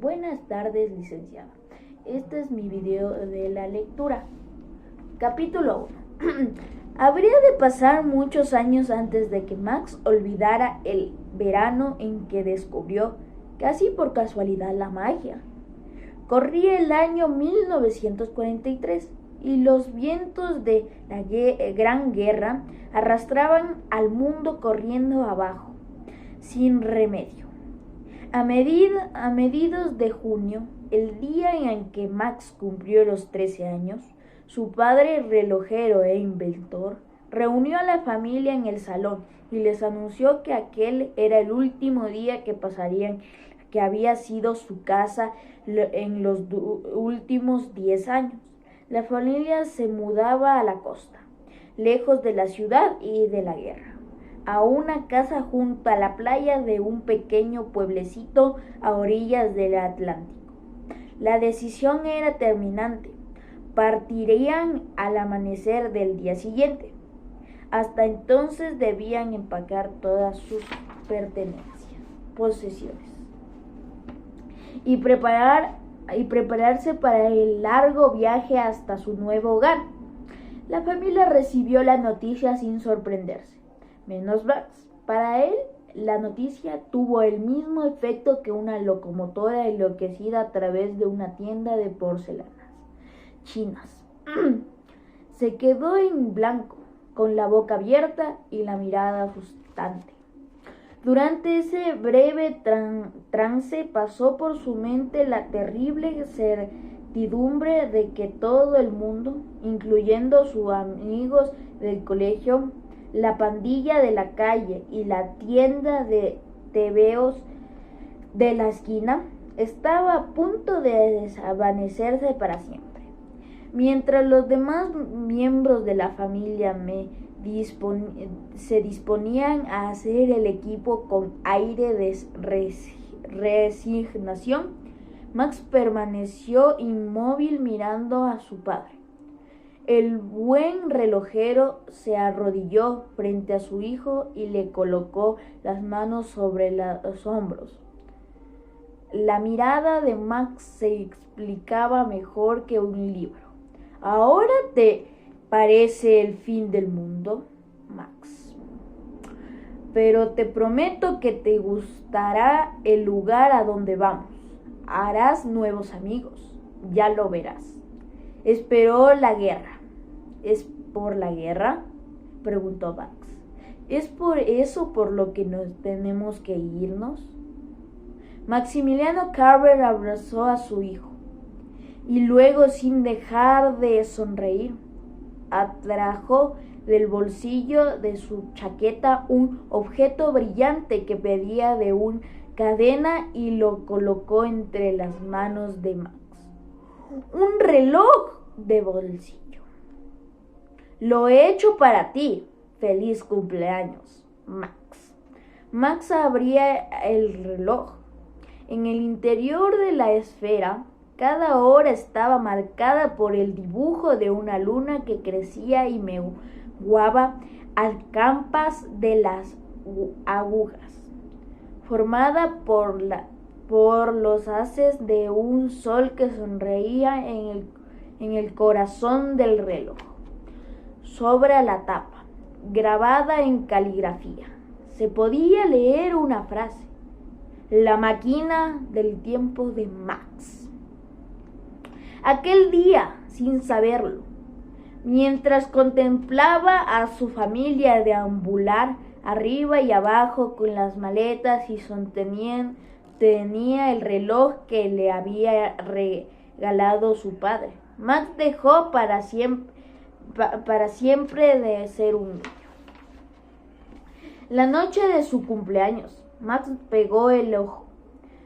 Buenas tardes, licenciada. Este es mi video de la lectura. Capítulo 1. Habría de pasar muchos años antes de que Max olvidara el verano en que descubrió, casi por casualidad, la magia. Corría el año 1943 y los vientos de la Gran Guerra arrastraban al mundo corriendo abajo, sin remedio. A mediados de junio, el día en que Max cumplió los 13 años, su padre, relojero e inventor, reunió a la familia en el salón y les anunció que aquel era el último día que pasarían, que había sido su casa en los últimos 10 años. La familia se mudaba a la costa, lejos de la ciudad y de la guerra, a una casa junto a la playa de un pequeño pueblecito a orillas del Atlántico. La decisión era terminante. Partirían al amanecer del día siguiente. Hasta entonces debían empacar todas sus posesiones y prepararse para el largo viaje hasta su nuevo hogar. La familia recibió la noticia sin sorprenderse, menos Max. Para él, la noticia tuvo el mismo efecto que una locomotora enloquecida a través de una tienda de porcelanas chinas. Se quedó en blanco, con la boca abierta y la mirada frustrante. Durante ese breve trance pasó por su mente la terrible certidumbre de que todo el mundo, incluyendo sus amigos del colegio, la pandilla de la calle y la tienda de tebeos de la esquina, estaba a punto de desvanecerse para siempre. Mientras los demás miembros de la familia se disponían a hacer el equipo con aire de resignación, Max permaneció inmóvil mirando a su padre. El buen relojero se arrodilló frente a su hijo y le colocó las manos sobre los hombros. La mirada de Max se explicaba mejor que un libro. ¿Ahora te parece el fin del mundo, Max? Pero te prometo que te gustará el lugar a donde vamos. Harás nuevos amigos, ya lo verás. Esperó la guerra. ¿Es por la guerra?, preguntó Max. ¿Es por eso por lo que nos tenemos que irnos? Maximiliano Carver abrazó a su hijo y luego, sin dejar de sonreír, atrajo del bolsillo de su chaqueta un objeto brillante que pedía de una cadena y lo colocó entre las manos de Max. Un reloj de bolsillo. Lo he hecho para ti. Feliz cumpleaños, Max. Max abría el reloj. En el interior de la esfera, cada hora estaba marcada por el dibujo de una luna que crecía y menguaba a campas de las agujas, formada por los haces de un sol que sonreía en el corazón del reloj. Sobre la tapa, grabada en caligrafía, se podía leer una frase: la máquina del tiempo de Max. Aquel día, sin saberlo, mientras contemplaba a su familia deambular arriba y abajo con las maletas y tenía el reloj que le había regalado su padre, Max dejó para siempre de ser un niño. La noche de su cumpleaños, Max pegó el ojo.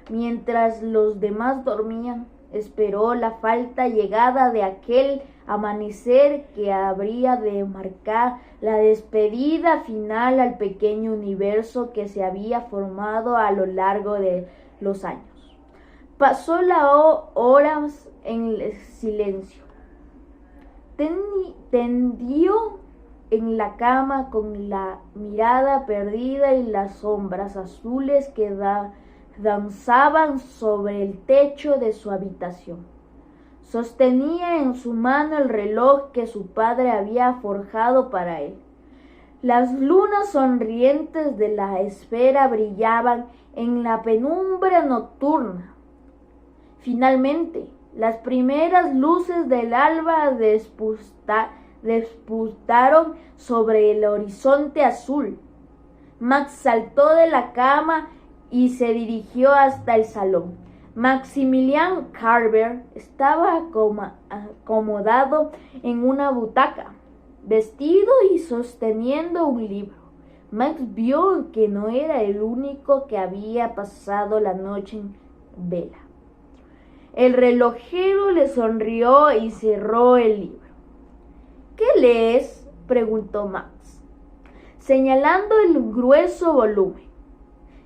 Mientras los demás dormían, esperó la falta llegada de aquel amanecer que habría de marcar la despedida final al pequeño universo que se había formado a lo largo de los años. Pasó las horas en silencio. Tendió en la cama con la mirada perdida y las sombras azules que danzaban sobre el techo de su habitación. Sostenía en su mano el reloj que su padre había forjado para él. Las lunas sonrientes de la esfera brillaban en la penumbra nocturna. Finalmente, las primeras luces del alba despuntaron sobre el horizonte azul. Max saltó de la cama y se dirigió hasta el salón. Maximilian Carver estaba acomodado en una butaca, vestido y sosteniendo un libro. Max vio que no era el único que había pasado la noche en vela. El relojero le sonrió y cerró el libro. ¿Qué lees?, preguntó Max, señalando el grueso volumen.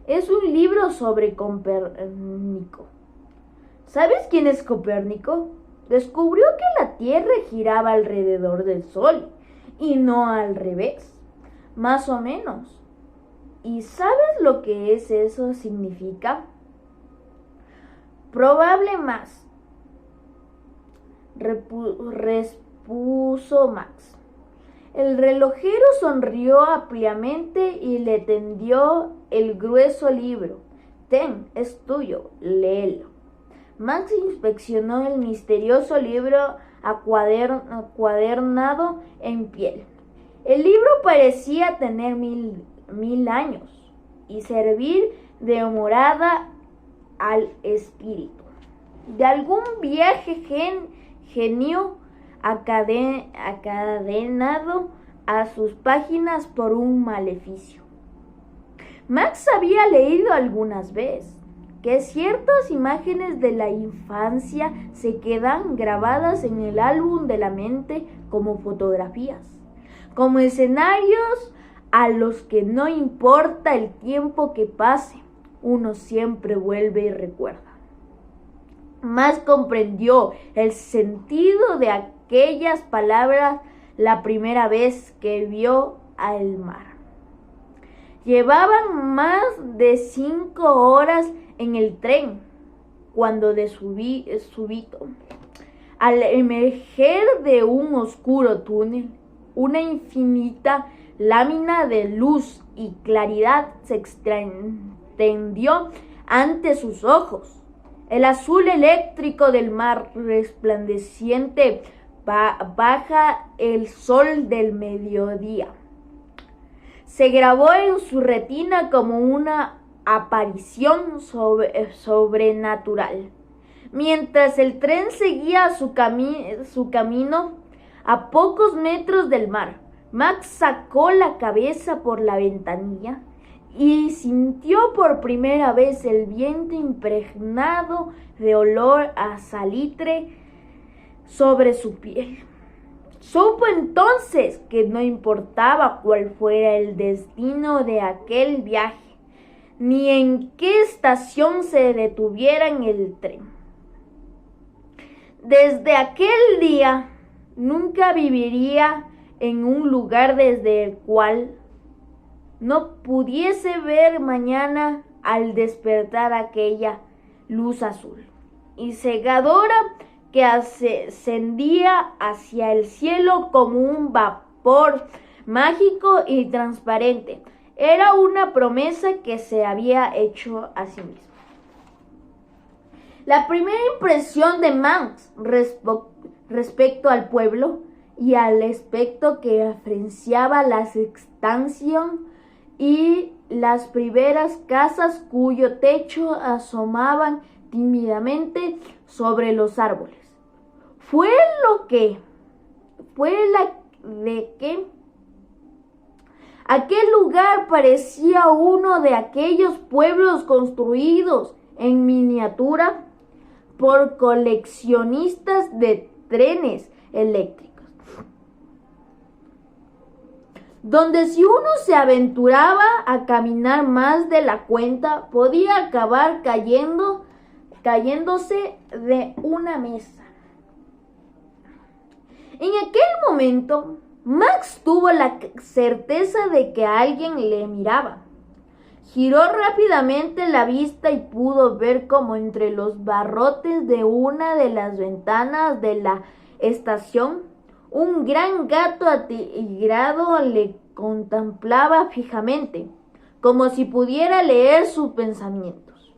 Es un libro sobre Copérnico. ¿Sabes quién es Copérnico? Descubrió que la Tierra giraba alrededor del Sol y no al revés, más o menos. ¿Y sabes lo que eso significa? Probable más, repuso Max. El relojero sonrió ampliamente y le tendió el grueso libro. Ten, es tuyo, léelo. Max inspeccionó el misterioso libro acuadernado en piel. El libro parecía tener mil años y servir de morada al espíritu de algún viaje genio acadenado a sus páginas por un maleficio. Max había leído algunas veces que ciertas imágenes de la infancia se quedan grabadas en el álbum de la mente como fotografías, como escenarios a los que no importa el tiempo que pase, uno siempre vuelve y recuerda. Max comprendió el sentido de aquellas palabras la primera vez que vio al mar. Llevaban más de 5 horas en el tren cuando de súbito, al emerger de un oscuro túnel, una infinita lámina de luz y claridad se extendió ante sus ojos. El azul eléctrico del mar resplandeciente baja el sol del mediodía. Se grabó en su retina como una aparición sobrenatural. Mientras el tren seguía su camino a pocos metros del mar, Max sacó la cabeza por la ventanilla y sintió por primera vez el viento impregnado de olor a salitre sobre su piel. Supo entonces que no importaba cuál fuera el destino de aquel viaje, ni en qué estación se detuviera en el tren. Desde aquel día, nunca viviría en un lugar desde el cual no pudiese ver mañana al despertar aquella luz azul y cegadora que ascendía hacia el cielo como un vapor mágico y transparente. Era una promesa que se había hecho a sí mismo. La primera impresión de Max respecto al pueblo y al aspecto que apreciaba la extensión y las primeras casas cuyo techo asomaban tímidamente sobre los árboles fue la de que aquel lugar parecía uno de aquellos pueblos construidos en miniatura por coleccionistas de trenes eléctricos, donde si uno se aventuraba a caminar más de la cuenta, podía acabar cayéndose de una mesa. En aquel momento, Max tuvo la certeza de que alguien le miraba. Giró rápidamente la vista y pudo ver como entre los barrotes de una de las ventanas de la estación, un gran gato atigrado le contemplaba fijamente, como si pudiera leer sus pensamientos.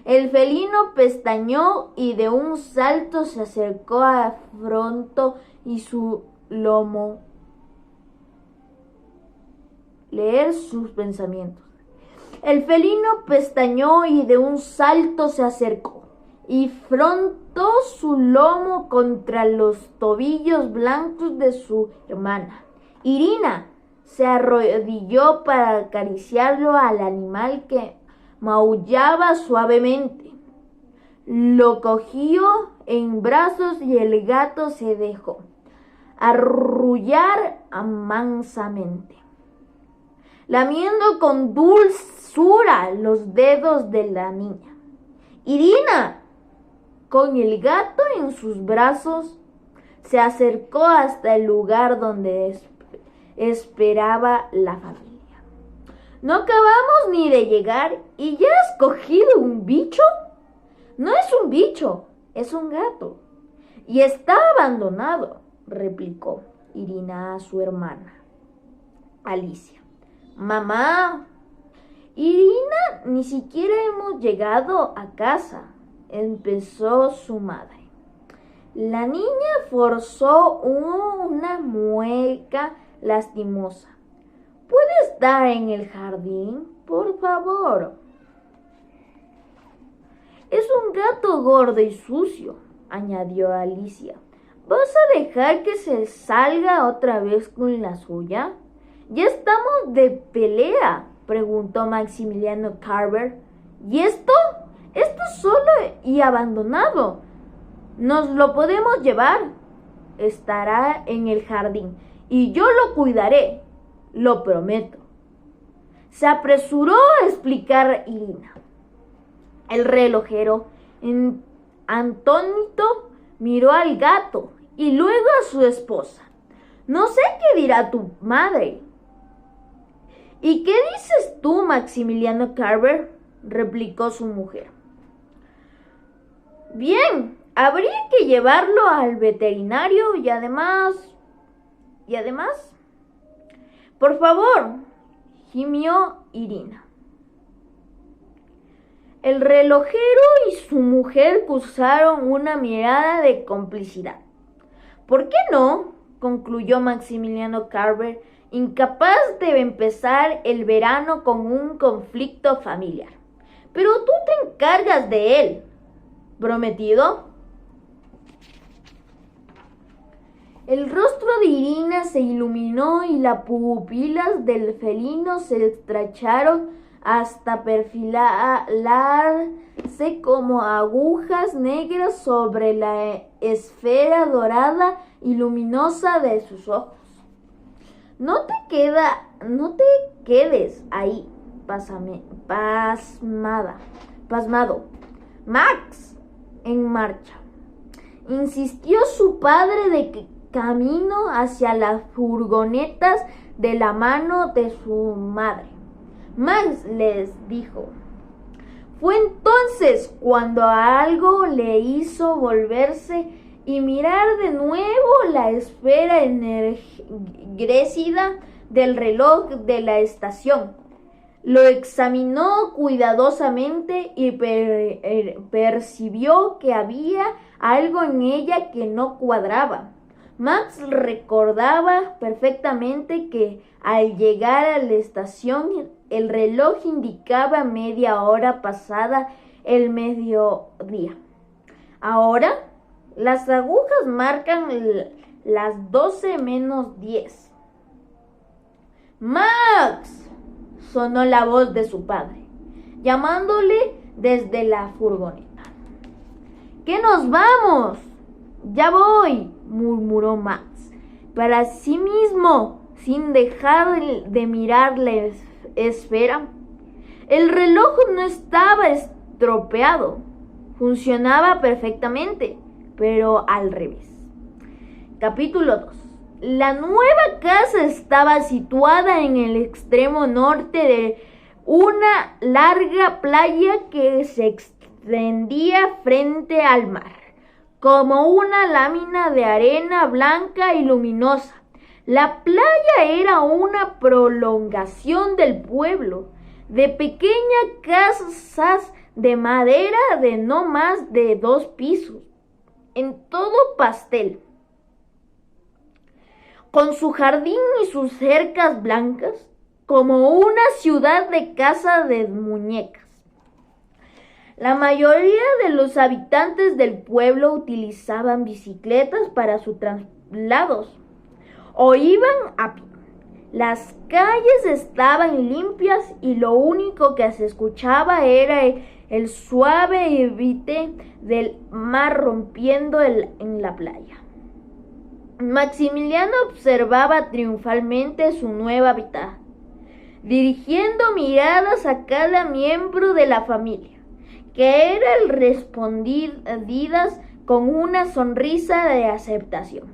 El felino pestañeó y de un salto se acercó a Fronto y su lomo leer sus pensamientos. El felino pestañeó y de un salto se acercó y frotó su lomo contra los tobillos blancos de su hermana. Irina se arrodilló para acariciarlo al animal que maullaba suavemente. Lo cogió en brazos y el gato se dejó arrullar mansamente, lamiendo con dulzura los dedos de la niña. Irina, con el gato en sus brazos, se acercó hasta el lugar donde esperaba la familia. No acabamos ni de llegar y ya has cogido un bicho. No es un bicho, es un gato. Y está abandonado, replicó Irina a su hermana Alicia. Mamá, Irina, ni siquiera hemos llegado a casa, empezó su madre. La niña forzó una mueca lastimosa. ¿Puedes estar en el jardín, por favor? Es un gato gordo y sucio, añadió Alicia. ¿Vas a dejar que se salga otra vez con la suya? ¿Ya estamos de pelea?, preguntó Maximiliano Carver. ¿Y esto? Esto solo y abandonado. Nos lo podemos llevar. Estará en el jardín y yo lo cuidaré, lo prometo. Se apresuró a explicar Irina. El relojero, atónito, miró al gato y luego a su esposa. No sé qué dirá tu madre. ¿Y qué dices tú, Maximiliano Carver?, replicó su mujer. Bien, habría que llevarlo al veterinario y además, por favor, gimió Irina. El relojero y su mujer cruzaron una mirada de complicidad. ¿Por qué no?, concluyó Maximiliano Carver, incapaz de empezar el verano con un conflicto familiar. Pero tú te encargas de él, ¿prometido? El rostro de Irina se iluminó y las pupilas del felino se estrecharon hasta perfilarse como agujas negras sobre la esfera dorada y luminosa de sus ojos. No te quedes ahí, pasmado. Max, en marcha, insistió su padre de camino hacia las furgonetas de la mano de su madre. Max les dijo. Fue entonces cuando algo le hizo volverse y mirar de nuevo la esfera ennegrecida del reloj de la estación. Lo examinó cuidadosamente y percibió que había algo en ella que no cuadraba. Max recordaba perfectamente que al llegar a la estación el reloj indicaba media hora pasada el mediodía. Ahora las agujas marcan las 12 menos 10. ¡Max!, sonó la voz de su padre, llamándole desde la furgoneta. ¿Qué nos vamos? Ya voy, murmuró Max, para sí mismo, sin dejar de mirar la esfera. El reloj no estaba estropeado, funcionaba perfectamente, pero al revés. Capítulo 2. La nueva casa estaba situada en el extremo norte de una larga playa que se extendía frente al mar, como una lámina de arena blanca y luminosa. La playa era una prolongación del pueblo, de pequeñas casas de madera de no más de 2 pisos, en todo pastel, con su jardín y sus cercas blancas, como una ciudad de casa de muñecas. La mayoría de los habitantes del pueblo utilizaban bicicletas para sus traslados o iban a pie. Las calles estaban limpias y lo único que se escuchaba era el suave ivite del mar rompiendo en la playa. Maximiliano observaba triunfalmente su nuevo hábitat, dirigiendo miradas a cada miembro de la familia, que eran respondidas con una sonrisa de aceptación.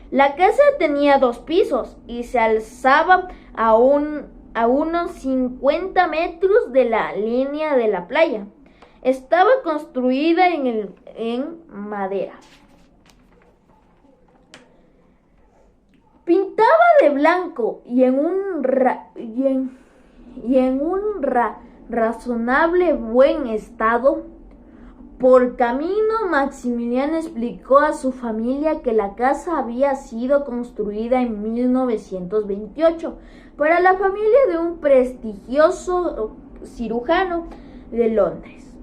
La casa tenía 2 pisos y se alzaba a unos 50 metros de la línea de la playa. Estaba construida en madera. Pintada de blanco y en un razonable buen estado. Por camino, Maximiliano explicó a su familia que la casa había sido construida en 1928 para la familia de un prestigioso cirujano de Londres,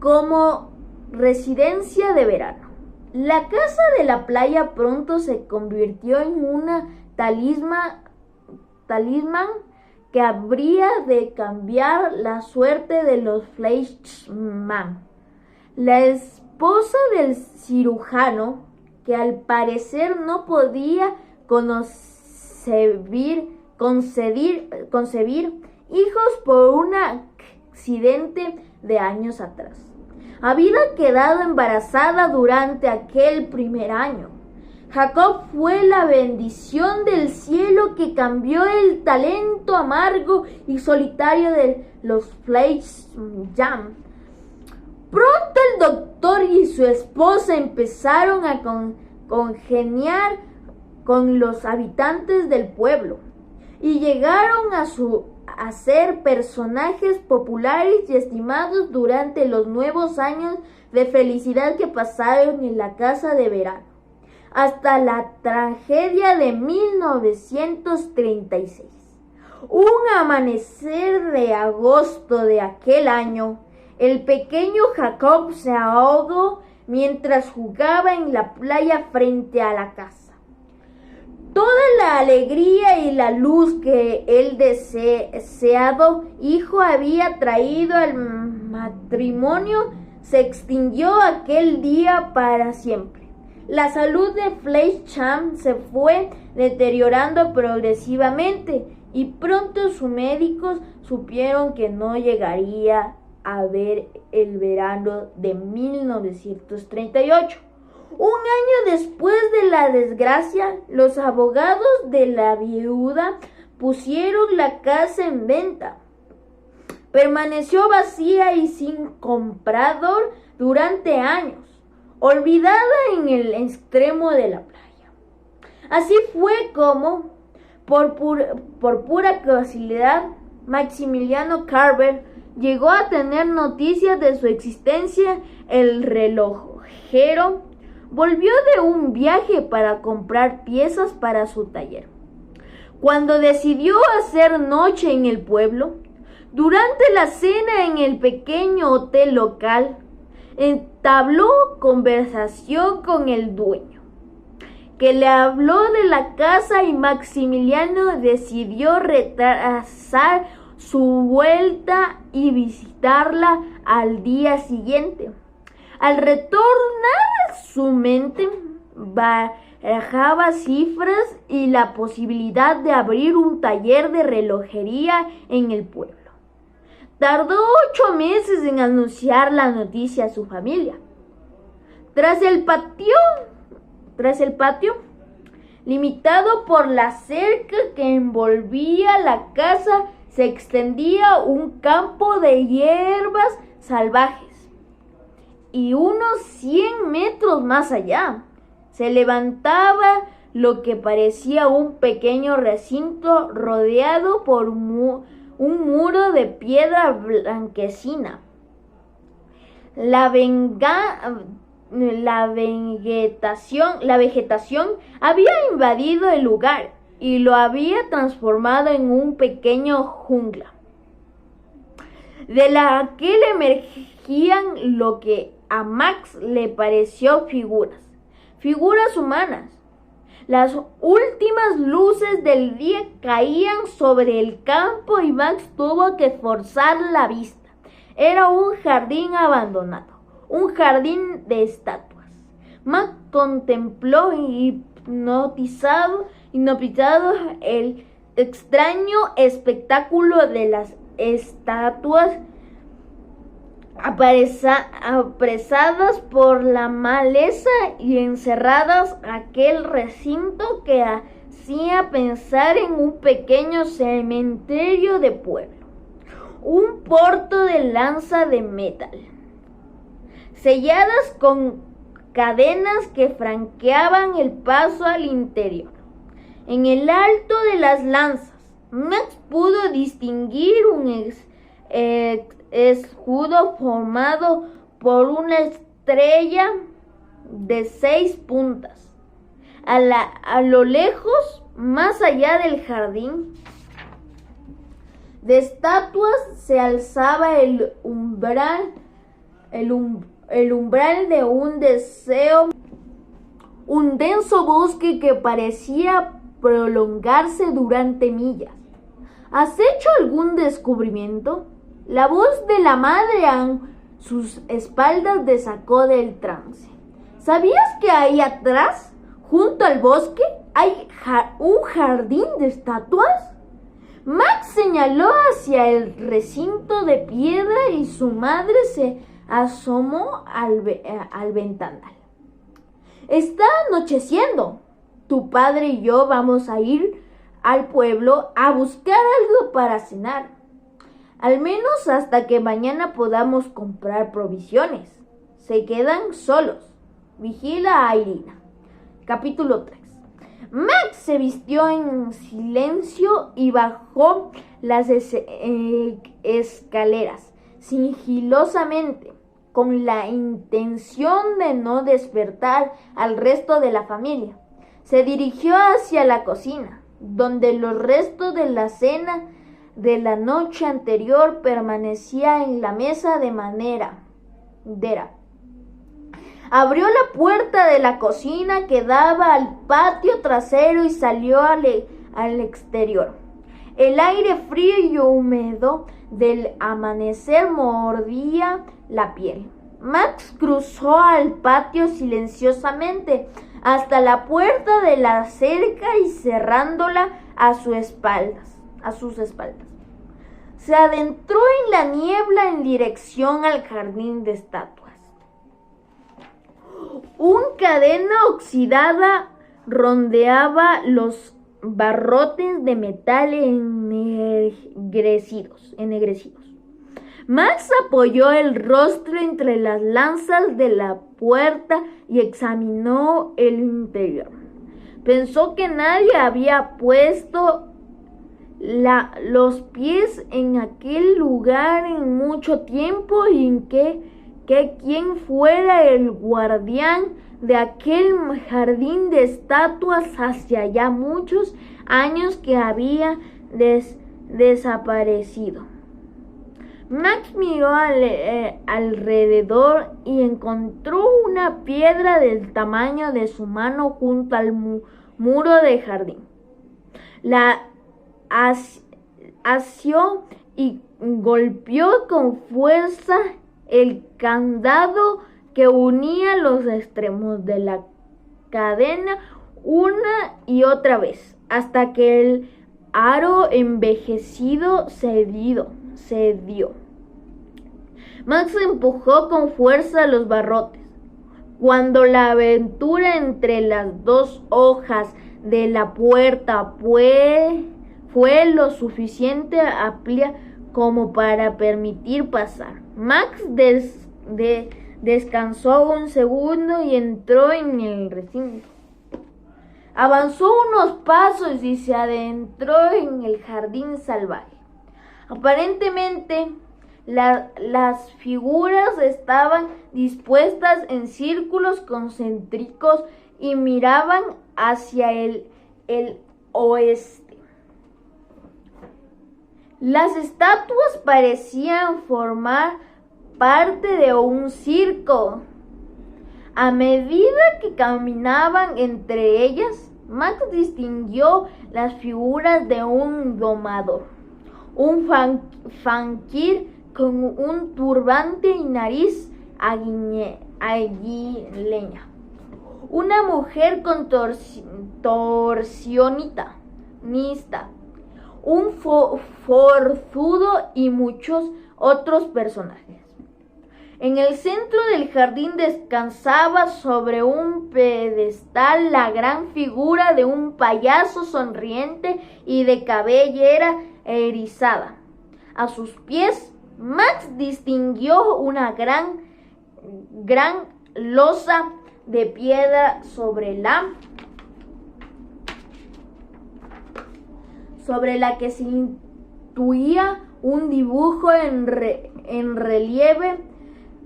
como residencia de verano. La casa de la playa pronto se convirtió en una talismán que habría de cambiar la suerte de los Fleischmann. La esposa del cirujano, que al parecer no podía concebir hijos por un accidente de años atrás, había quedado embarazada durante aquel primer año. Jacob fue la bendición del cielo que cambió el talento amargo y solitario de los Fleischmann. Pronto el doctor y su esposa empezaron a congeniar con los habitantes del pueblo y llegaron a ser personajes populares y estimados durante los nuevos años de felicidad que pasaron en la casa de verano, hasta la tragedia de 1936. Un amanecer de agosto de aquel año, el pequeño Jacob se ahogó mientras jugaba en la playa frente a la casa. Toda la alegría y la luz que el deseado hijo había traído al matrimonio se extinguió aquel día para siempre. La salud de Fleischmann se fue deteriorando progresivamente y pronto sus médicos supieron que no llegaría a ver el verano de 1938. Un año después de la desgracia, los abogados de la viuda pusieron la casa en venta. Permaneció vacía y sin comprador durante años, olvidada en el extremo de la playa. Así fue como, por pura casualidad, Maximiliano Carver llegó a tener noticias de su existencia. El relojero volvió de un viaje para comprar piezas para su taller. Cuando decidió hacer noche en el pueblo, durante la cena en el pequeño hotel local, entabló conversación con el dueño, que le habló de la casa, y Maximiliano decidió retrasar su vuelta y visitarla al día siguiente. Al retornar, su mente barajaba cifras y la posibilidad de abrir un taller de relojería en el pueblo. Tardó 8 meses en anunciar la noticia a su familia. Tras el patio, limitado por la cerca que envolvía la casa, se extendía un campo de hierbas salvajes, y unos 100 metros más allá se levantaba lo que parecía un pequeño recinto rodeado por un muro de piedra blanquecina. La vegetación había invadido el lugar y lo había transformado en un pequeño jungla, de la que le emergían lo que a Max le pareció figuras humanas. Las últimas luces del día caían sobre el campo y Max tuvo que forzar la vista. Era un jardín abandonado, un jardín de estatuas. Max contempló hipnotizado el extraño espectáculo de las estatuas apresadas por la maleza y encerradas en aquel recinto que hacía pensar en un pequeño cementerio de pueblo, un porto de lanza de metal, selladas con cadenas que franqueaban el paso al interior. En el alto de las lanzas, Max pudo distinguir un escudo formado por una estrella de 6 puntas. A lo lejos, más allá del jardín de estatuas, se alzaba el umbral de un denso bosque que parecía prolongarse durante millas. ¿Has hecho algún descubrimiento? La voz de la madre a sus espaldas le sacó del trance. ¿Sabías que ahí atrás, junto al bosque, hay un jardín de estatuas? Max señaló hacia el recinto de piedra y su madre se asomó al ventanal. Está anocheciendo. Tu padre y yo vamos a ir al pueblo a buscar algo para cenar. Al menos hasta que mañana podamos comprar provisiones. Se quedan solos. Vigila a Irina. Capítulo 3. Max se vistió en silencio y bajó las escaleras sigilosamente, con la intención de no despertar al resto de la familia. Se dirigió hacia la cocina, donde los restos de la cena de la noche anterior permanecía en la mesa de madera. Abrió la puerta de la cocina que daba al patio trasero y salió al exterior. El aire frío y húmedo del amanecer mordía la piel. Max cruzó al patio silenciosamente hasta la puerta de la cerca y cerrándola a sus espaldas. Se adentró en la niebla en dirección al jardín de estatuas. Una cadena oxidada rondeaba los barrotes de metal ennegrecidos. Max apoyó el rostro entre las lanzas de la puerta y examinó el interior. Pensó que nadie había puesto los pies en aquel lugar en mucho tiempo y en que quien fuera el guardián de aquel jardín de estatuas hacía ya muchos años que había desaparecido. Max miró alrededor y encontró una piedra del tamaño de su mano junto al muro del jardín. La asió y golpeó con fuerza el candado que unía los extremos de la cadena una y otra vez, hasta que el aro envejecido cedió. Max empujó con fuerza los barrotes. Cuando la abertura entre las dos hojas de la puerta fue fue lo suficiente amplia como para permitir pasar. Max descansó un segundo y entró en el recinto. Avanzó unos pasos y se adentró en el jardín salvaje. Aparentemente, las figuras estaban dispuestas en círculos concéntricos y miraban hacia el oeste. Las estatuas parecían formar parte de un circo. A medida que caminaban entre ellas, Max distinguió las figuras de un domador, un fakir con un turbante y nariz aguileña, una mujer contorsionista, un forzudo y muchos otros personajes. En el centro del jardín descansaba sobre un pedestal la gran figura de un payaso sonriente y de cabellera erizada. A sus pies, Max distinguió una gran losa de piedra sobre la que se intuía un dibujo en relieve.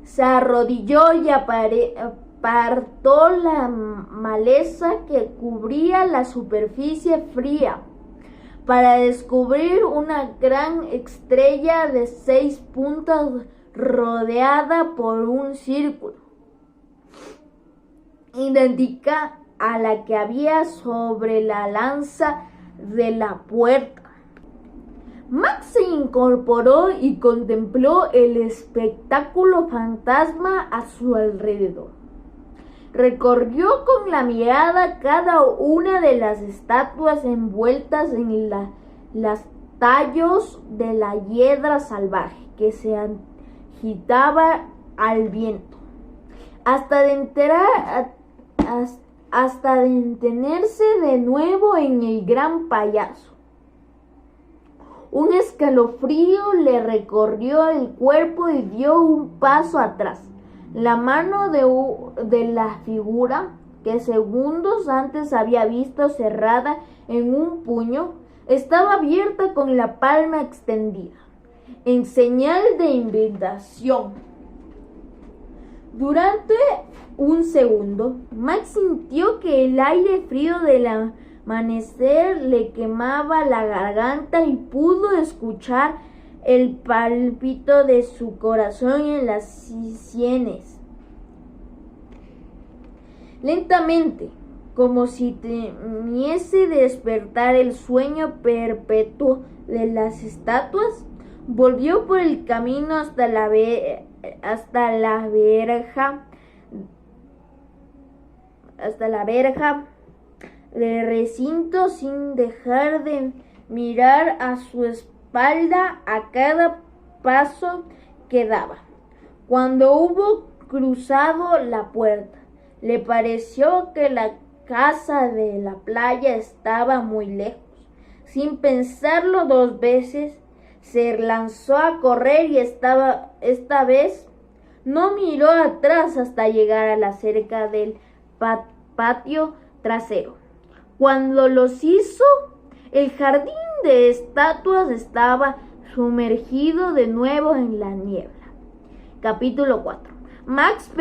Se arrodilló y apartó la maleza que cubría la superficie fría para descubrir una gran estrella de 6 puntas rodeada por un círculo, idéntica a la que había sobre la lanza de la puerta. Max se incorporó y contempló el espectáculo fantasma a su alrededor. Recorrió con la mirada cada una de las estatuas envueltas en los tallos de la hiedra salvaje que se agitaba al viento, hasta detenerse de nuevo en el gran payaso. Un escalofrío le recorrió el cuerpo y dio un paso atrás. La mano de la figura, que segundos antes había visto cerrada en un puño, estaba abierta con la palma extendida, en señal de invitación. Durante un segundo, Max sintió que el aire frío del amanecer le quemaba la garganta y pudo escuchar el palpito de su corazón en las sienes. Lentamente, como si temiese despertar el sueño perpetuo de las estatuas, volvió por el camino hasta la verja del recinto sin dejar de mirar a su espalda a cada paso que daba. Cuando hubo cruzado la puerta, le pareció que la casa de la playa estaba muy lejos. Sin pensarlo 2 veces, se lanzó a correr y esta vez no miró atrás hasta llegar a la cerca del patio trasero. Cuando los hizo, el jardín de estatuas estaba sumergido de nuevo en la niebla. Capítulo 4. Max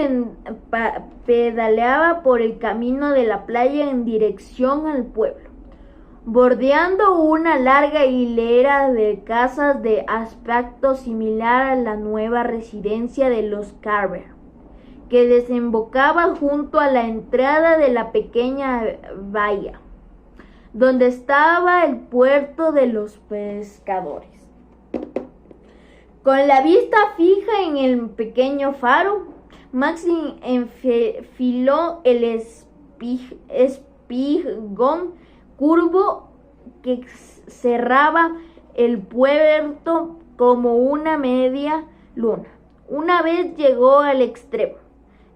pedaleaba por el camino de la playa en dirección al pueblo, bordeando una larga hilera de casas de aspecto similar a la nueva residencia de los Carver, que desembocaba junto a la entrada de la pequeña bahía, donde estaba el puerto de los pescadores. Con la vista fija en el pequeño faro, Max enfiló el espigón curvo que cerraba el puerto como una media luna. Una vez llegó al extremo,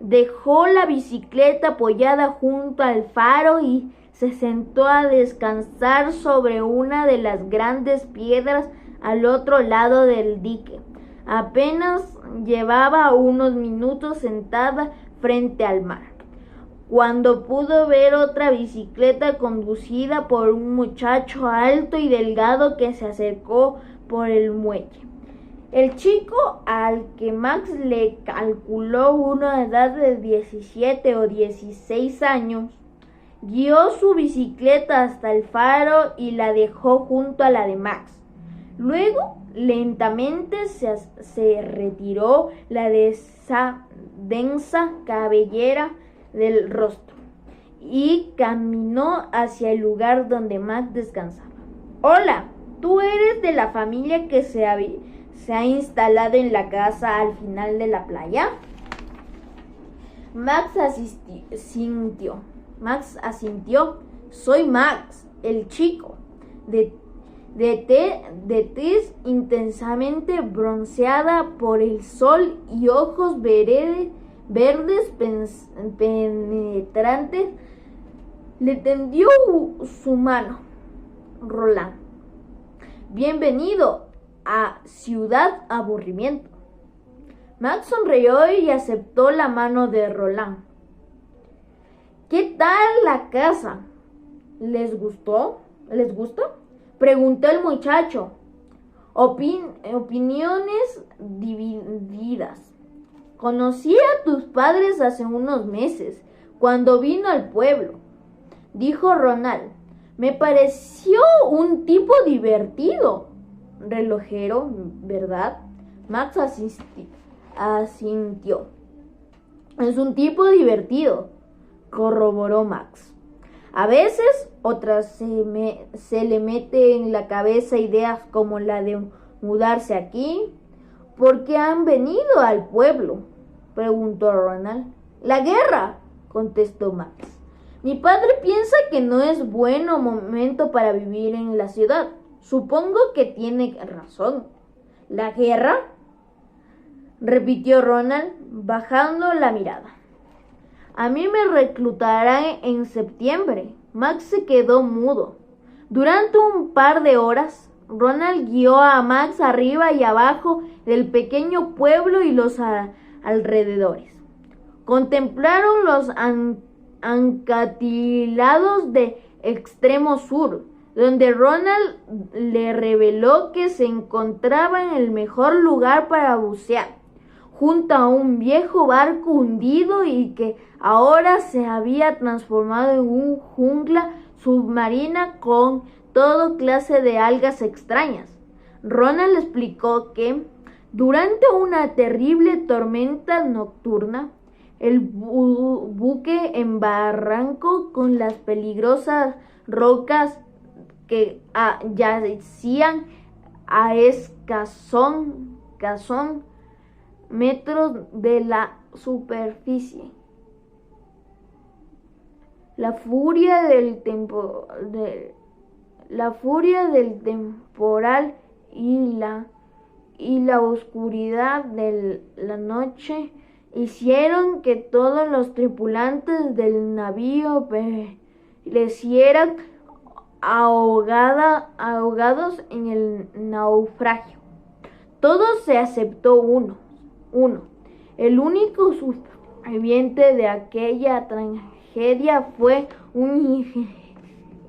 dejó la bicicleta apoyada junto al faro y se sentó a descansar sobre una de las grandes piedras al otro lado del dique. Apenas llevaba unos minutos sentada frente al mar, cuando pudo ver otra bicicleta conducida por un muchacho alto y delgado que se acercó por el muelle. El chico, al que Max le calculó una edad de 17 o 16 años, guió su bicicleta hasta el faro y la dejó junto a la de Max. Luego, lentamente se retiró la densa cabellera del rostro y caminó hacia el lugar donde Max descansaba. «Hola, ¿tú eres de la familia que se ha instalado en la casa al final de la playa?» Max asintió. «Soy Max, el chico, de tez intensamente bronceada por el sol y ojos verdes penetrantes». Le tendió su mano Roland. «Bienvenido a Ciudad Aburrimiento». Max sonrió y aceptó la mano de Roland. «¿Qué tal la casa? ¿Les gustó? ¿Les gusta?», preguntó el muchacho. Opiniones divididas. «Conocí a tus padres hace unos meses, cuando vino al pueblo», dijo Ronald. «Me pareció un tipo divertido. Relojero, ¿verdad?». Max asintió. «Es un tipo divertido», corroboró Max. «A veces otras se le mete en la cabeza ideas como la de mudarse aquí». «¿Por qué han venido al pueblo?», preguntó Ronald. «La guerra», contestó Max. «Mi padre piensa que no es buen momento para vivir en la ciudad». «Supongo que tiene razón». «¿La guerra?», repitió Ronald, bajando la mirada. «A mí me reclutarán en septiembre». Max se quedó mudo. Durante un par de horas, Ronald guió a Max arriba y abajo del pequeño pueblo y los alrededores. Contemplaron los acantilados de extremo sur, donde Ronald le reveló que se encontraba en el mejor lugar para bucear, junto a un viejo barco hundido y que ahora se había transformado en una jungla submarina con toda clase de algas extrañas. Ronald explicó que durante una terrible tormenta nocturna, el buque embarrancó con las peligrosas rocas que yacían a escasos metros de la superficie. La furia del temporal y la oscuridad de la noche hicieron que todos los tripulantes del navío perecieran ahogados en el naufragio. Todos se excepto uno. El único superviviente de aquella tragedia fue un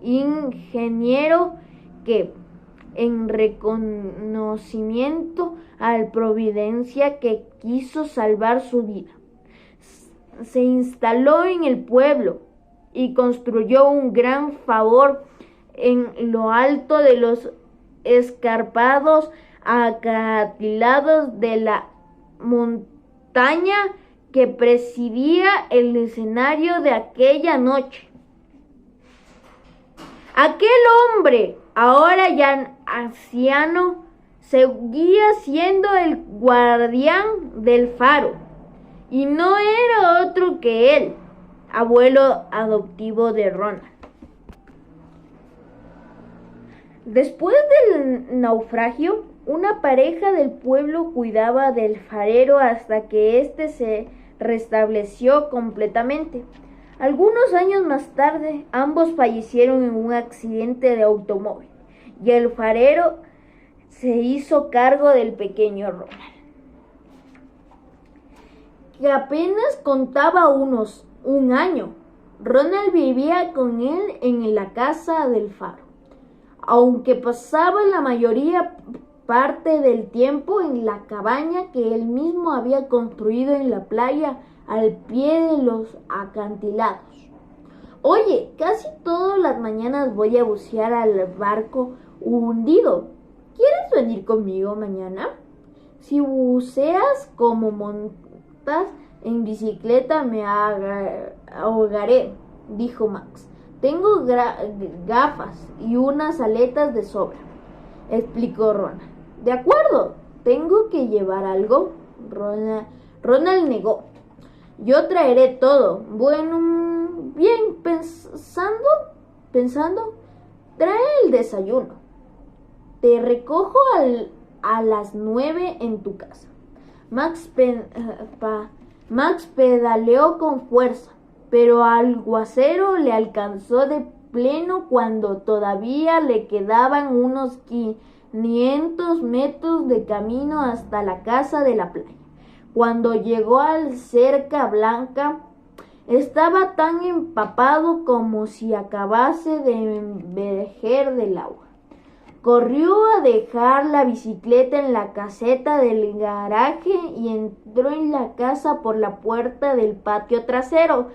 ingeniero que, en reconocimiento a Providencia que quiso salvar su vida, se instaló en el pueblo y construyó un gran faro en lo alto de los escarpados acantilados de la montaña que presidía el escenario de aquella noche. Aquel hombre, ahora ya anciano, seguía siendo el guardián del faro, y no era otro que él, abuelo adoptivo de Ronald. Después del naufragio, una pareja del pueblo cuidaba del farero hasta que éste se restableció completamente. Algunos años más tarde, ambos fallecieron en un accidente de automóvil y el farero se hizo cargo del pequeño Ronald, que apenas contaba un año. Ronald vivía con él en la casa del faro, aunque pasaba la mayoría parte del tiempo en la cabaña que él mismo había construido en la playa al pie de los acantilados. Oye, casi todas las mañanas voy a bucear al barco hundido. ¿Quieres venir conmigo mañana? Si buceas como montas en bicicleta me ahogaré, dijo Max. Tengo gafas y unas aletas de sobra, explicó Ronald. De acuerdo, ¿tengo que llevar algo? Ronald negó. Yo traeré todo. Bueno, bien, pensando, trae el desayuno. Te recojo a las 9 en tu casa. Max pedaleó con fuerza, pero al aguacero le alcanzó de pleno cuando todavía le quedaban unos 500 metros de camino hasta la casa de la playa. Cuando llegó al Cerca Blanca, estaba tan empapado como si acabase de emerger del agua. Corrió a dejar la bicicleta en la caseta del garaje y entró en la casa por la puerta del patio trasero.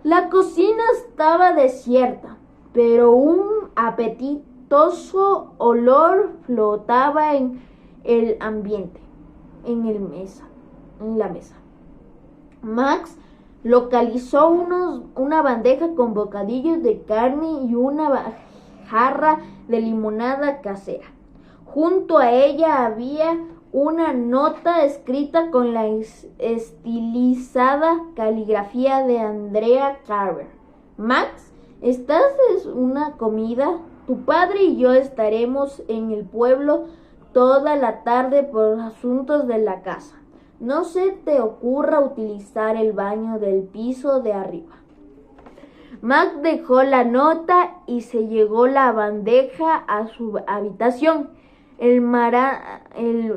La cocina estaba desierta, pero un apetitoso olor flotaba en el ambiente, en la mesa. Max localizó una bandeja con bocadillos de carne y una jarra de limonada casera. Junto a ella había una nota escrita con la estilizada caligrafía de Andrea Carver. Max, ¿estás en una comida? Tu padre y yo estaremos en el pueblo toda la tarde por asuntos de la casa. No se te ocurra utilizar el baño del piso de arriba. Max dejó la nota y se llevó la bandeja a su habitación. El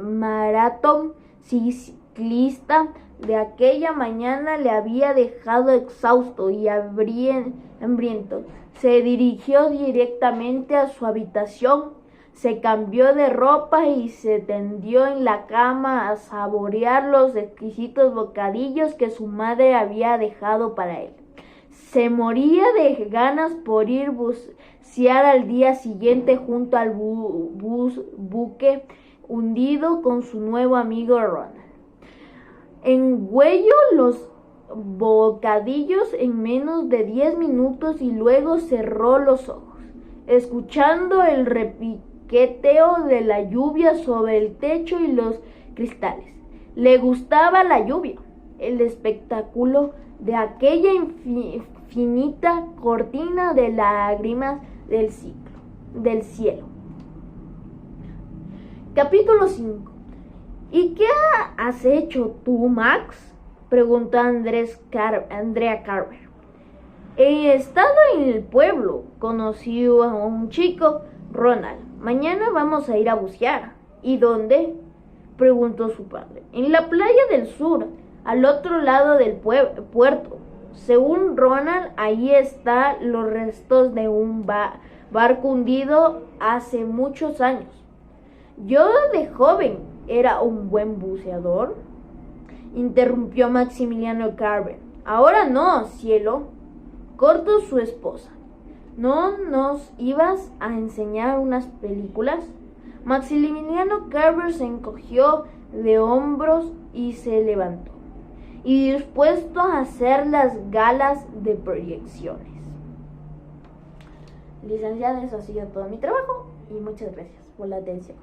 maratón ciclista de aquella mañana le había dejado exhausto y hambriento. Se dirigió directamente a su habitación, se cambió de ropa y se tendió en la cama a saborear los exquisitos bocadillos que su madre había dejado para él. Se moría de ganas por ir bucear al día siguiente junto al buque hundido con su nuevo amigo Ronald. Engüelló los bocadillos en menos de 10 minutos y luego cerró los ojos, escuchando el repiqueteo de la lluvia sobre el techo y los cristales. Le gustaba la lluvia, el espectáculo de aquella infinita cortina de lágrimas del cielo. Capítulo 5. ¿Y qué has hecho tú, Max?, preguntó Andrea Carver. He estado en el pueblo. Conocí a un chico, Ronald. Mañana vamos a ir a bucear. ¿Y dónde?, preguntó su padre. En la playa del sur, al otro lado del puerto. Según Ronald, ahí están los restos de un barco hundido hace muchos años. Yo de joven era un buen buceador, interrumpió Maximiliano Carver. Ahora no, cielo, cortó su esposa. ¿No nos ibas a enseñar unas películas? Maximiliano Carver se encogió de hombros y se levantó, y dispuesto a hacer las galas de proyecciones. Licenciada, eso ha sido todo mi trabajo y muchas gracias por la atención.